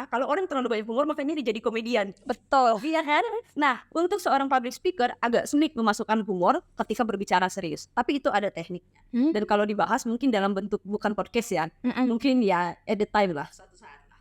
kenapa? Kalau orang terlalu banyak humor makanya dia jadi komedian. Betul. Iya kan? Nah, untuk seorang public speaker agak sulit memasukkan humor ketika berbicara serius. Tapi itu ada tekniknya. Dan kalau dibahas mungkin dalam bentuk bukan podcast ya. Mungkin ya at the time lah, suatu saat lah.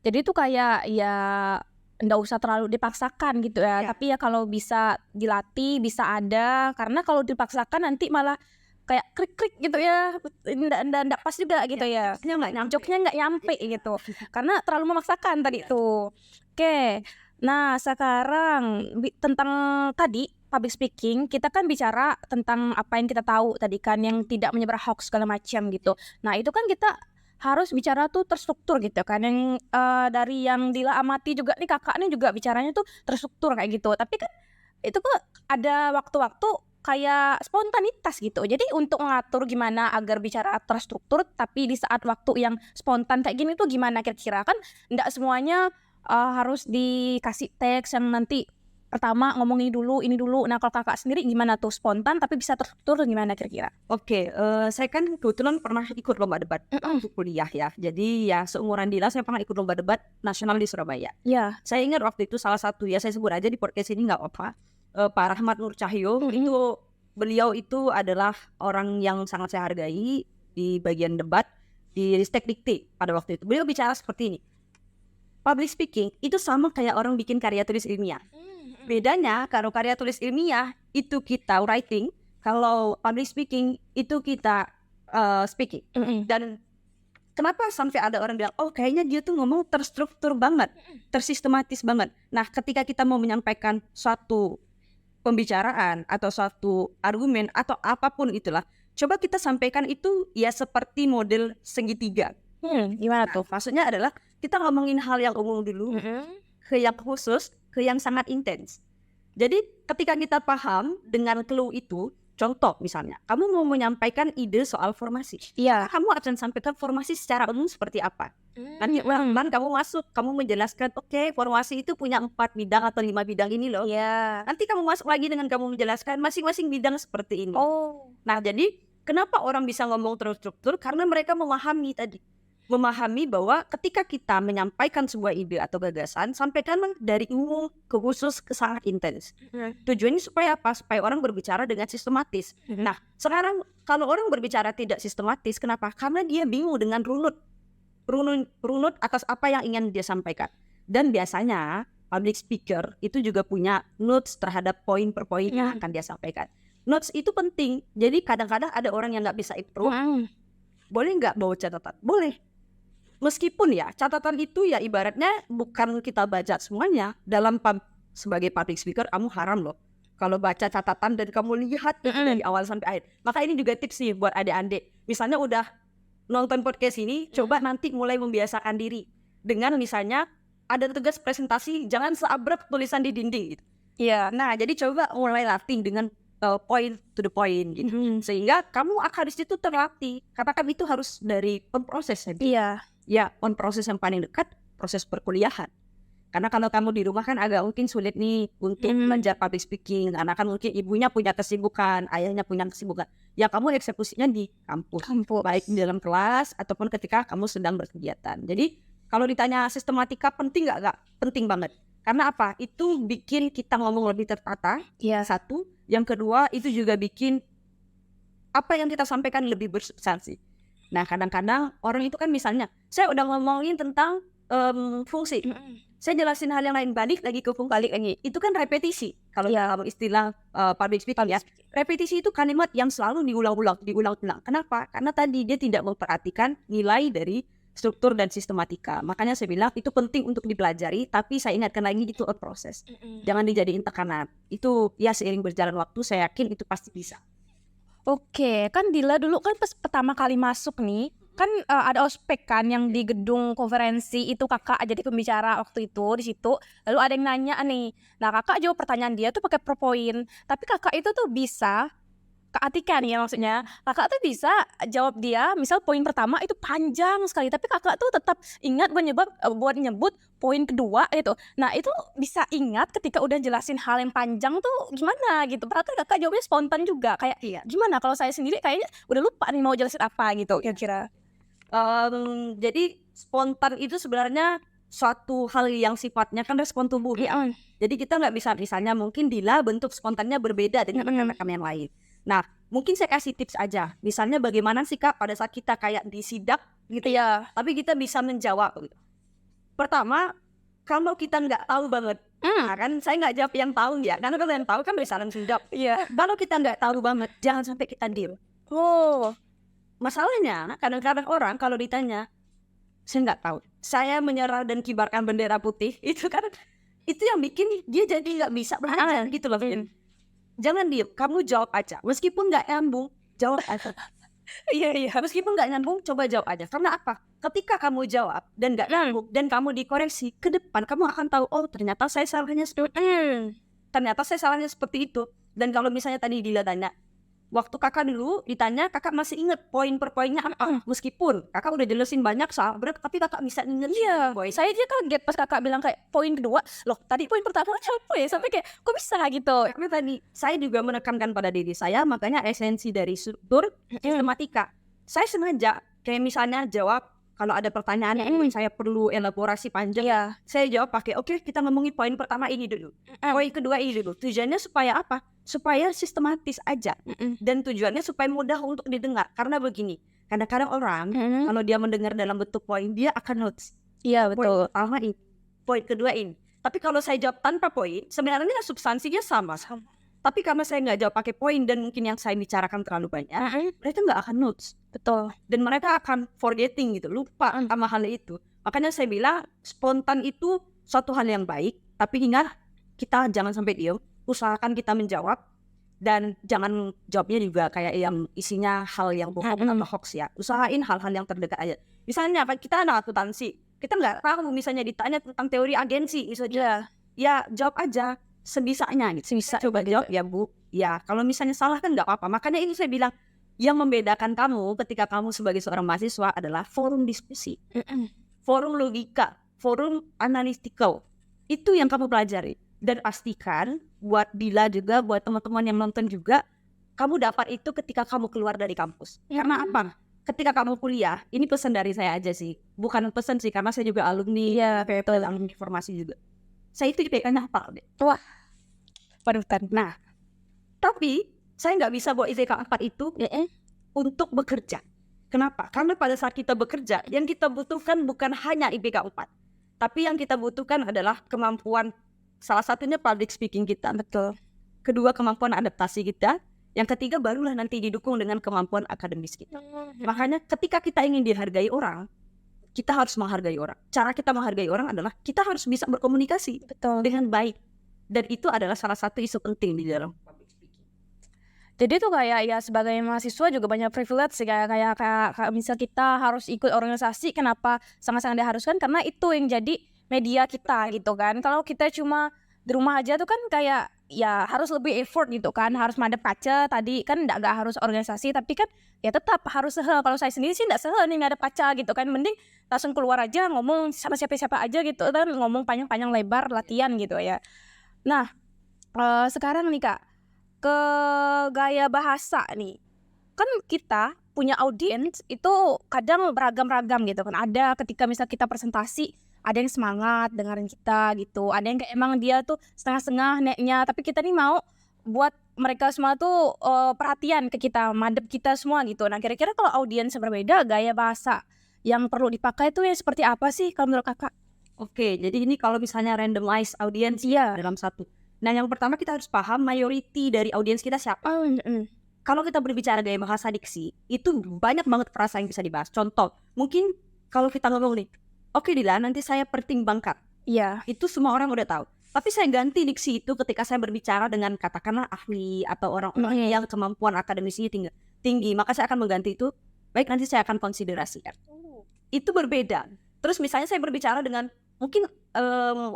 Jadi itu kayak ya nggak usah terlalu dipaksakan gitu ya. Iya. Tapi ya kalau bisa dilatih, bisa ada. Karena kalau dipaksakan nanti malah kayak krik-krik gitu ya. Nggak pas juga gitu ya. Jokesnya nggak nyampe gitu. Karena terlalu memaksakan tadi tuh. Oke. Nah sekarang tentang tadi public speaking, kita kan bicara tentang apa yang kita tahu tadi kan, yang tidak menyebar hoax segala macam gitu. Nah itu kan kita harus bicara tuh terstruktur gitu kan, yang dari yang Dila amati juga nih, kakak nih juga bicaranya tuh terstruktur kayak gitu. Tapi kan itu kok ada waktu-waktu kayak spontanitas gitu. Jadi untuk mengatur gimana agar bicara terstruktur tapi di saat waktu yang spontan kayak gini tuh gimana kira-kira? Kan enggak semuanya harus dikasih teks yang nanti pertama ngomong ini dulu. Nah kalau kakak sendiri gimana tuh, spontan tapi bisa terstruktur gimana kira-kira? Oke, saya kan kebetulan pernah ikut lomba debat untuk kuliah ya. Jadi ya seumuran Dila saya pernah ikut lomba debat nasional di Surabaya. Ya. Saya ingat waktu itu salah satu, ya saya sebut aja di podcast ini nggak apa-apa, Pak Rahmat Nur Cahyo. Itu beliau itu adalah orang yang sangat saya hargai di bagian debat di Ristek Dikti pada waktu itu. Beliau bicara seperti ini, public speaking itu sama kayak orang bikin karya tulis ilmiah. Bedanya kalau karya tulis ilmiah itu kita writing, kalau public speaking itu kita speaking. Dan kenapa sampai ada orang bilang, oh kayaknya dia tuh ngomong terstruktur banget, tersistematis banget. Nah ketika kita mau menyampaikan suatu pembicaraan atau suatu argumen atau apapun itulah, coba kita sampaikan itu ya seperti model segitiga. Gimana Nah, tuh? maksudnya adalah kita ngomongin hal yang umum dulu, ke yang khusus, ke yang sangat intens. Jadi ketika kita paham dengan clue itu, contoh misalnya, kamu mau menyampaikan ide soal formasi, Iya. kamu akan sampaikan formasi secara umum seperti apa. Nanti pelan-pelan kamu masuk, kamu menjelaskan, oke, formasi itu punya 4 bidang atau 5 bidang ini loh. Iya. Nanti kamu masuk lagi dengan kamu menjelaskan masing-masing bidang seperti ini. Oh. Nah jadi kenapa orang bisa ngomong terstruktur? Karena mereka memahami tadi. Memahami bahwa ketika kita menyampaikan sebuah ide atau gagasan, sampaikan dari umum ke khusus ke sangat intens. Tujuannya supaya apa? Supaya orang berbicara dengan sistematis. Nah, sekarang kalau orang berbicara tidak sistematis, kenapa? Karena dia bingung dengan runut atas apa yang ingin dia sampaikan. Dan biasanya public speaker itu juga punya notes terhadap poin per poin yang akan dia sampaikan. Notes itu penting. Jadi kadang-kadang ada orang yang nggak bisa improve. Boleh nggak bawa catatan? Boleh. Meskipun ya catatan itu ya ibaratnya bukan kita baca semuanya. Dalam sebagai public speaker kamu haram loh kalau baca catatan dan kamu lihat dari awal sampai akhir. Maka ini juga tips nih buat adik-adik. Misalnya udah nonton podcast ini, coba nanti mulai membiasakan diri dengan misalnya ada tugas presentasi, jangan seabrek tulisan di dinding gitu. Iya. Nah jadi coba mulai latih dengan point to the point gitu. Sehingga kamu akan di situ terlatih. Karena kan itu harus dari proses. Iya. Ya, on proses yang paling dekat, proses perkuliahan. Karena kalau kamu di rumah kan agak mungkin sulit nih untuk belajar public speaking. Karena kan mungkin ibunya punya kesibukan, ayahnya punya kesibukan. Ya kamu eksekusinya di kampus. Baik di dalam kelas ataupun ketika kamu sedang berkegiatan. Jadi kalau ditanya sistematika penting nggak? Penting banget. Karena apa? Itu bikin kita ngomong lebih tertata. Iya. Satu. Yang kedua itu juga bikin apa yang kita sampaikan lebih bersubstansi. Nah kadang-kadang orang itu kan misalnya, saya udah ngomongin tentang fungsi, saya jelasin hal yang lain, balik lagi ke fungsi, itu kan repetisi. Kalau dalam istilah public speaking ya, repetisi itu kalimat yang selalu diulang-ulang. Kenapa? Karena tadi dia tidak memperhatikan nilai dari struktur dan sistematika. Makanya saya bilang itu penting untuk dipelajari, tapi saya ingatkan lagi itu proses. Jangan dijadiin tekanan. Itu ya seiring berjalan waktu saya yakin itu pasti bisa. Oke, kan Dila dulu kan pas pertama kali masuk nih, kan ada ospek kan yang di gedung konferensi itu, kakak jadi pembicara waktu itu di situ. Lalu ada yang nanya nih, nah kakak jawab pertanyaan dia tuh pakai PowerPoint. Tapi kakak itu tuh bisa, Kak Atika nih ya maksudnya, kakak tuh bisa jawab dia, misal poin pertama itu panjang sekali, tapi kakak tuh tetap ingat buat nyebut poin kedua gitu. Nah itu bisa ingat ketika udah jelasin hal yang panjang tuh gimana gitu. Padahal kan kakak jawabnya spontan juga, kayak gimana kalau saya sendiri kayaknya udah lupa nih mau jelasin apa gitu kira-kira. Jadi spontan itu sebenarnya suatu hal yang sifatnya kan respon tubuh ya. Jadi kita nggak bisa, misalnya mungkin Dila bentuk spontannya berbeda dengan rekan-rekan yang lain. Nah, mungkin saya kasih tips aja. Misalnya bagaimana sih Kak pada saat kita kayak disidak gitu ya, tapi kita bisa menjawab gitu. Pertama, kalau kita nggak tahu banget, nah kan saya nggak jawab yang tahu ya, karena kalau yang tahu kan bisa langsung jawab. Kalau kita nggak tahu banget, jangan sampai kita diem. Masalahnya kadang-kadang orang kalau ditanya, saya nggak tahu, saya menyerah dan kibarkan bendera putih, itu kan itu yang bikin dia jadi nggak bisa belajar gitu loh. Jangan diem, kamu jawab aja, meskipun nggak nyambung, jawab aja. Meskipun nggak nyambung, coba jawab aja. Karena apa? Ketika kamu jawab dan nggak nyambung dan kamu dikoreksi, ke depan kamu akan tahu, oh ternyata saya salahnya seperti itu. Dan kalau misalnya tadi Dila tanya, waktu kakak dulu ditanya, kakak masih inget poin per poinnya apa? Meskipun kakak udah jelasin banyak soal berat, tapi kakak bisa inget. Saya aja kaget pas kakak bilang kayak poin kedua, loh tadi poin pertama apa ya, sampai kayak kok bisa gitu. Karena tadi saya juga menekankan pada diri saya, makanya esensi dari struktur sistematika. Saya sengaja kayak misalnya jawab kalau ada pertanyaan yang saya perlu elaborasi panjang, saya jawab pakai oke, kita ngomongin poin pertama ini dulu, poin kedua ini dulu. Tujuannya supaya apa? Supaya sistematis aja, dan tujuannya supaya mudah untuk didengar. Karena begini, kadang-kadang orang kalau dia mendengar dalam bentuk poin, dia akan notes. Betul. Poin pertama ini, poin kedua ini. Tapi kalau saya jawab tanpa poin, sebenarnya substansinya sama. Tapi karena saya nggak jawab pakai poin dan mungkin yang saya bicarakan terlalu banyak, mereka nggak akan notes. Betul. Dan mereka akan forgetting gitu, lupa sama hal itu. Makanya saya bilang spontan itu suatu hal yang baik, tapi ingat kita jangan sampai diem, usahakan kita menjawab, dan jangan jawabnya juga kayak yang isinya hal yang bohong atau hoax ya. Usahain hal-hal yang terdekat aja. Misalnya kita anak akuntansi, kita nggak tahu misalnya ditanya tentang teori agensi, misalnya ya jawab aja sebisanya gitu. Coba jawab ya Bu. Ya kalau misalnya salah kan nggak apa-apa. Makanya itu saya bilang, yang membedakan kamu ketika kamu sebagai seorang mahasiswa adalah forum diskusi, forum logika, forum analytical. Itu yang kamu pelajari. Dan pastikan buat Dila juga, buat teman-teman yang nonton juga, kamu dapat itu ketika kamu keluar dari kampus. Karena apa? Ketika kamu kuliah, ini pesan dari saya aja sih, bukan pesan sih, karena saya juga alumni alumni informasi juga. Saya itu IPK-nya hafal deh. Wah, panutan. Nah, tapi saya nggak bisa bawa IPK 4 itu untuk bekerja. Kenapa? Karena pada saat kita bekerja, yang kita butuhkan bukan hanya IPK 4, tapi yang kita butuhkan adalah kemampuan, salah satunya public speaking kita. Betul. Kedua, kemampuan adaptasi kita. Yang ketiga, barulah nanti didukung dengan kemampuan akademis kita. Makanya ketika kita ingin dihargai orang, kita harus menghargai orang. Cara kita menghargai orang adalah kita harus bisa berkomunikasi dengan baik. Dan itu adalah salah satu isu penting di dalam public speaking. Jadi tuh kayak ya sebagai mahasiswa juga banyak privilege sih, kayak misal kita harus ikut organisasi, kenapa sangat-sangat diharuskan, karena itu yang jadi media kita gitu kan. Kalau kita cuma di rumah aja tuh kan kayak ya harus lebih effort gitu kan, harus madep kaca tadi kan, nggak harus organisasi, tapi kan ya tetap harus sehe. Kalau saya sendiri sih nggak sehe nih ngadep kaca gitu kan, mending langsung keluar aja ngomong sama siapa-siapa aja gitu kan, ngomong panjang-panjang lebar, latihan gitu ya. Nah sekarang nih Kak, ke gaya bahasa nih, kan kita punya audiens itu kadang beragam-ragam gitu kan. Ada ketika misal kita presentasi, ada yang semangat dengerin kita gitu, ada yang kayak emang dia tuh setengah-setengah neknya, tapi kita nih mau buat mereka semua tuh perhatian ke kita, madep kita semua gitu. Nah kira-kira kalau audiens berbeda, gaya bahasa yang perlu dipakai tuh ya seperti apa sih kalau menurut Kakak? Oke, jadi ini kalau misalnya randomize audiens dalam satu. Nah yang pertama kita harus paham mayoriti dari audiens kita siapa. Kalau kita berbicara gaya bahasa diksi, itu banyak banget frasa yang bisa dibahas. Contoh, mungkin kalau kita ngomong nih, oke Dila, nanti saya pertimbangkan. Itu semua orang udah tahu. Tapi saya ganti diksi itu ketika saya berbicara dengan katakanlah ahli atau orang-orang yang kemampuan akademisnya tinggi. Maka saya akan mengganti itu, baik nanti saya akan konsiderasikan. Itu berbeda. Terus misalnya saya berbicara dengan mungkin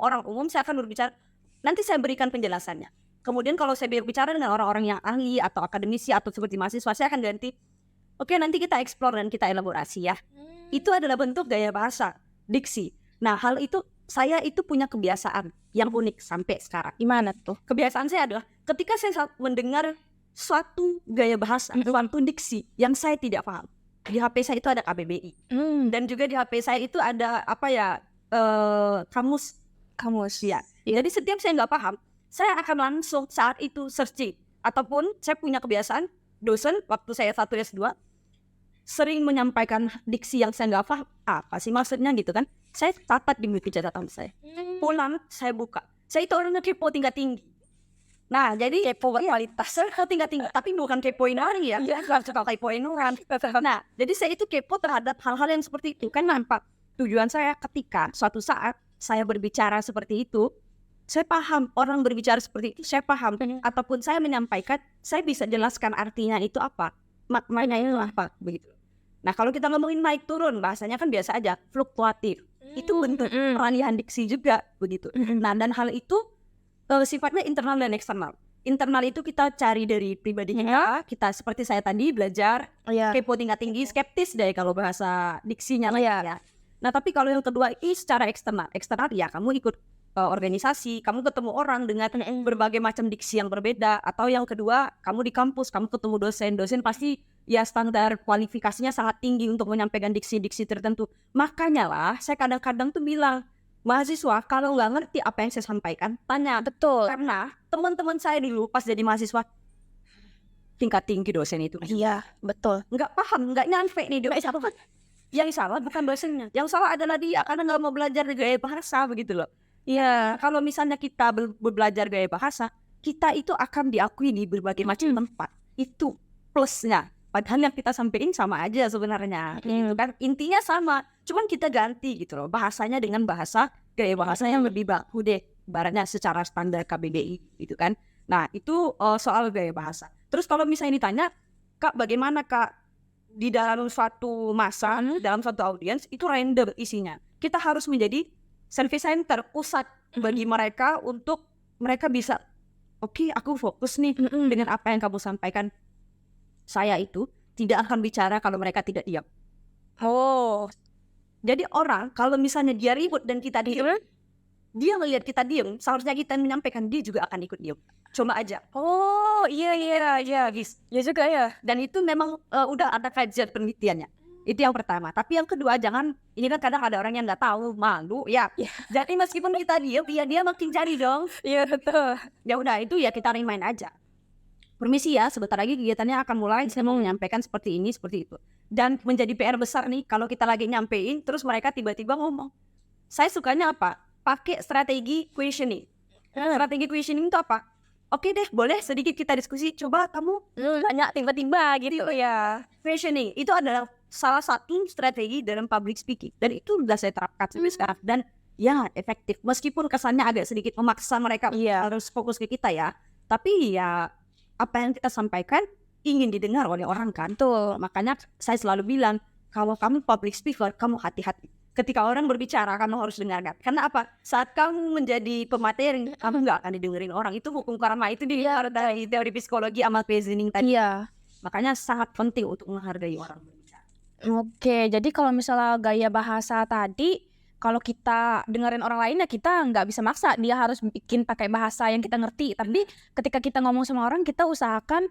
orang umum, saya akan berbicara, nanti saya berikan penjelasannya. Kemudian kalau saya berbicara dengan orang-orang yang ahli atau akademisi atau seperti mahasiswa, saya akan ganti, oke nanti kita explore dan kita elaborasi ya. Itu adalah bentuk gaya bahasa, diksi. Nah hal itu, saya itu punya kebiasaan yang unik sampai sekarang. Gimana tuh? Kebiasaan saya adalah ketika saya mendengar suatu gaya bahasa, suatu diksi yang saya tidak paham, di HP saya itu ada KBBI. Dan juga di HP saya itu ada kamus ya. Jadi setiap saya nggak paham, saya akan langsung saat itu searching. Ataupun saya punya kebiasaan, dosen waktu saya 1 S2 sering menyampaikan diksi yang saya nggak paham, apa sih maksudnya gitu kan. Saya catat di buku catatan saya. Pulang saya buka. Saya itu orangnya kepo tingkat tinggi. Nah, jadi kepo berkualitas. Saya tingkat tinggi, tapi bukan kepoin orang ya. Nggak suka kepoin orang. Nah, jadi saya itu kepo terhadap hal-hal yang seperti itu. Kan nampak tujuan saya ketika suatu saat saya berbicara seperti itu, saya paham orang berbicara seperti itu, saya paham. Ataupun saya menyampaikan, saya bisa jelaskan artinya itu apa, maknanya itu apa, begitu. Nah, kalau kita ngomongin naik turun, bahasanya kan biasa aja, fluktuatif. Itu bentuk peralihan diksi juga, begitu. Nah, dan hal itu sifatnya internal dan eksternal. Internal itu kita cari dari pribadi kita seperti saya tadi belajar, kepo tingkat tinggi, skeptis deh kalau bahasa diksinya ya. Nah, tapi kalau yang kedua ini secara eksternal. Eksternal ya kamu ikut organisasi, kamu ketemu orang dengan berbagai macam diksi yang berbeda. Atau yang kedua, kamu di kampus, kamu ketemu dosen pasti ya standar kualifikasinya sangat tinggi untuk menyampaikan diksi-diksi tertentu. Makanya lah saya kadang-kadang tuh bilang, mahasiswa kalau nggak ngerti apa yang saya sampaikan, tanya. Betul. Karena teman-teman saya dulu pas jadi mahasiswa tingkat tinggi dosen itu. Iya, betul. Nggak paham, nggak nyampe nih dosen. Yang salah bukan dosennya, yang salah adalah dia karena nggak mau belajar gaya bahasa begitu loh. Ya, kalau misalnya kita belajar gaya bahasa, kita itu akan diakui di berbagai macam tempat. Itu plusnya. Padahal yang kita sampaikan sama aja sebenarnya. Gitu kan, intinya sama. Cuman kita ganti gitu loh, bahasanya dengan bahasa gaya bahasa yang lebih baku deh. Ibaratnya secara standar KBBI gitu kan. Nah, itu soal gaya bahasa. Terus kalau misalnya ditanya, Kak, bagaimana Kak di dalam suatu masa, dalam suatu audiens itu random isinya. Kita harus menjadi service center, pusat bagi mereka untuk mereka bisa, oke, aku fokus nih dengan apa yang kamu sampaikan. Saya itu tidak akan bicara kalau mereka tidak diam. Jadi orang kalau misalnya dia ribut dan kita diam, dia melihat kita diam, seharusnya kita menyampaikan, dia juga akan ikut diam. Cuma aja. Iya, guys. Ya juga ya. Dan itu memang udah ada kajian penelitiannya. Itu yang pertama. Tapi yang kedua, jangan, ini kan kadang ada orang yang nggak tahu, malu ya. Jadi meskipun kita diam, dia makin cari dong. Iya, betul. Ya udah, itu ya kita remind aja. Permisi ya, sebentar lagi kegiatannya akan mulai. Saya mau menyampaikan seperti ini, seperti itu. Dan menjadi PR besar nih, kalau kita lagi nyampein, terus mereka tiba-tiba ngomong. Saya sukanya apa? Pakai strategi questioning. Strategi questioning itu apa? Oke deh, boleh sedikit kita diskusi. Coba kamu tanya tiba-tiba gitu ya. Questioning itu adalah salah satu strategi dalam public speaking. Dan itu sudah saya terapkan sampai sekarang. Dan ya efektif. Meskipun kesannya agak sedikit memaksa mereka harus fokus ke kita ya. Tapi ya apa yang kita sampaikan ingin didengar oleh orang kan. Tuh, makanya saya selalu bilang, kalau kamu public speaker, kamu hati-hati. Ketika orang berbicara, kamu harus dengarkan. Karena apa? Saat kamu menjadi pemateri, kamu nggak akan didengerin orang. Itu hukum karma, itu dari teori psikologi Amal Pezening tadi. Makanya sangat penting untuk menghargai orang berbicara. Oke, jadi kalau misalnya gaya bahasa tadi, kalau kita dengerin orang lain ya kita nggak bisa maksa dia harus bikin pakai bahasa yang kita ngerti. Tapi ketika kita ngomong sama orang, kita usahakan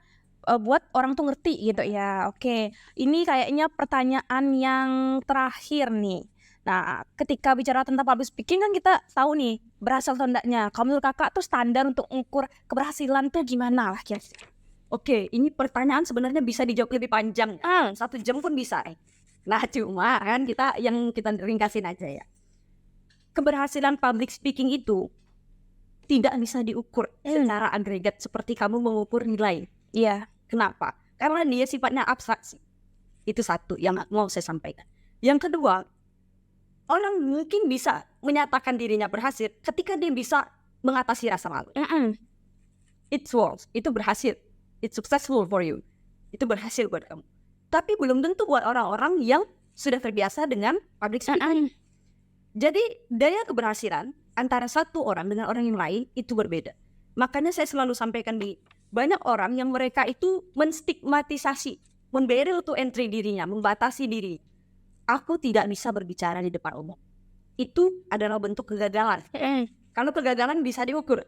buat orang tuh ngerti gitu ya. Oke, ini kayaknya pertanyaan yang terakhir nih. Nah, ketika bicara tentang public speaking kan kita tahu nih berhasil atau enggaknya. Kalau menurut kakak tuh standar untuk mengukur keberhasilan tuh gimana lah kira-kira? Oke, ini pertanyaan sebenarnya bisa dijawab lebih panjang. 1 jam pun bisa. Nah, cuma kan kita ringkasin aja ya. Keberhasilan public speaking itu tidak bisa diukur secara agregat seperti kamu mengukur nilai. Iya. Kenapa? Karena dia sifatnya abstraksi. Itu satu yang mau saya sampaikan. Yang kedua, orang mungkin bisa menyatakan dirinya berhasil ketika dia bisa mengatasi rasa malu. It works, itu berhasil. It's successful for you. Itu berhasil buat kamu. Tapi belum tentu buat orang-orang yang sudah terbiasa dengan public speaking. Jadi daya keberhasilan antara satu orang dengan orang yang lain itu berbeda. Makanya saya selalu sampaikan di banyak orang yang mereka itu menstigmatisasi, memberi untuk entry dirinya, membatasi diri. Aku tidak bisa berbicara di depan umum. Itu adalah bentuk kegagalan. Kalau kegagalan bisa diukur.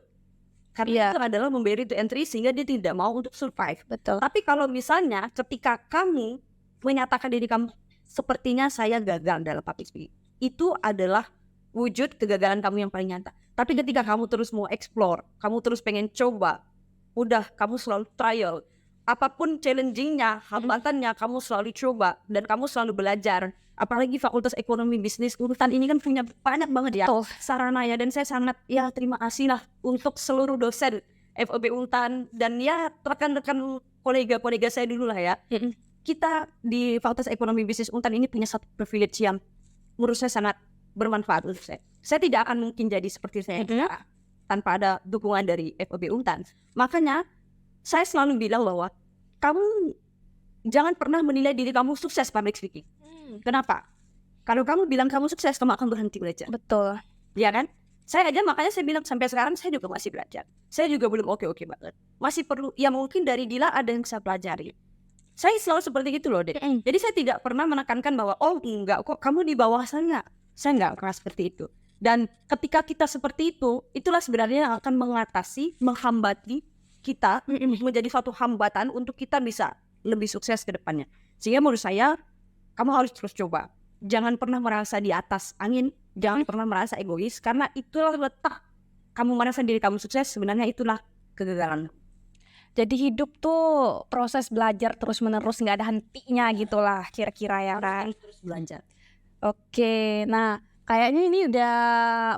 Karena itu adalah memberi to entry sehingga dia tidak mau untuk survive. Betul. Tapi kalau misalnya ketika kamu menyatakan diri kamu, sepertinya saya gagal dalam public speaking, itu adalah wujud kegagalan kamu yang paling nyata. Tapi ketika kamu terus mau explore, kamu terus pengen coba, udah kamu selalu trial, apapun challengingnya, hambatannya kamu selalu coba dan kamu selalu belajar. Apalagi Fakultas Ekonomi Bisnis Untan ini kan punya banyak banget ya sarananya, dan saya sangat terima kasih lah untuk seluruh dosen FEB Untan dan ya rekan-rekan kolega-kolega saya dulu lah ya. Kita di Fakultas Ekonomi Bisnis Untan ini punya satu privilege yang menurut saya sangat bermanfaat untuk saya. Saya tidak akan mungkin jadi seperti saya tanpa ada dukungan dari FEB Untan. Makanya saya selalu bilang bahwa kamu jangan pernah menilai diri kamu sukses public speaking. Kenapa? Kalau kamu bilang kamu sukses, kamu akan berhenti belajar. Betul. Ya kan? Makanya saya bilang sampai sekarang saya juga masih belajar. Saya juga belum oke-oke banget. Masih perlu, ya mungkin dari Dila ada yang saya pelajari. Saya selalu seperti itu loh, Dek. Jadi saya tidak pernah menekankan bahwa oh enggak kok kamu di bawah saya. Saya enggak keras seperti itu. Dan ketika kita seperti itu, itulah sebenarnya yang akan mengatasi, menghambati kita menjadi suatu hambatan untuk kita bisa lebih sukses ke depannya. Sehingga menurut saya kamu harus terus coba. Jangan pernah merasa di atas angin, jangan pernah merasa egois, karena itulah letak kamu merasa diri kamu sukses, sebenarnya itulah kegagalan. Jadi hidup tuh proses belajar terus menerus, nggak ada hentinya gitulah kira-kira ya kan. Terus belajar. Oke, nah kayaknya ini udah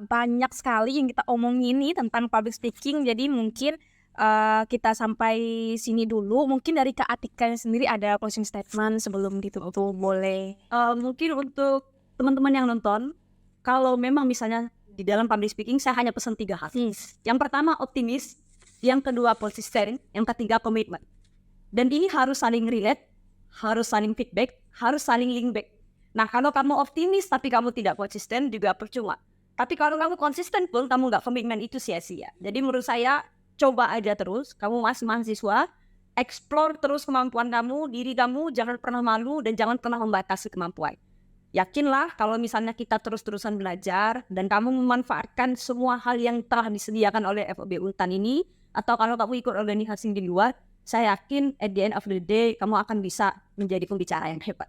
banyak sekali yang kita omongin nih tentang public speaking. Jadi mungkin kita sampai sini dulu. Mungkin dari Kak Atika sendiri ada closing statement sebelum ditutup, boleh? Mungkin untuk teman-teman yang nonton, kalau memang misalnya di dalam public speaking saya hanya pesan 3 hal. Yang pertama optimis, yang kedua konsisten, yang ketiga komitmen. Dan ini harus saling relate, harus saling feedback, harus saling link back. Nah kalau kamu optimis tapi kamu tidak konsisten juga percuma. Tapi kalau kamu konsisten pun kamu nggak komitmen, itu sia-sia. Jadi menurut saya coba aja terus, kamu masih mahasiswa, explore terus kemampuan kamu, diri kamu, jangan pernah malu dan jangan pernah membatasi kemampuan. Yakinlah kalau misalnya kita terus-terusan belajar dan kamu memanfaatkan semua hal yang telah disediakan oleh FEB Untan ini, atau kalau kamu ikut organisasi di luar, saya yakin at the end of the day kamu akan bisa menjadi pembicara yang hebat.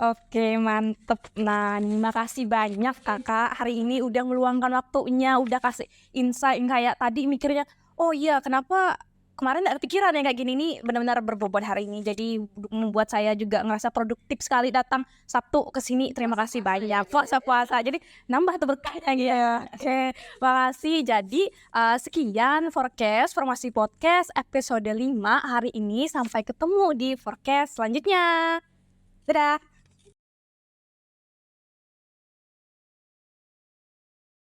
Oke, mantep. Nah, terima kasih banyak Kakak hari ini udah meluangkan waktunya, udah kasih insight kayak tadi mikirnya, oh iya kenapa kemarin gak kepikiran ya kayak gini. Ini benar-benar berbobot hari ini, jadi membuat saya juga ngerasa produktif sekali datang Sabtu ke sini. Terima kasih banyak, puasa-puasa jadi nambah tuh berkahnya gitu. Oke, makasih. Jadi sekian Forecast Formasi Podcast episode 5 hari ini. Sampai ketemu di Forecast selanjutnya. Dadah.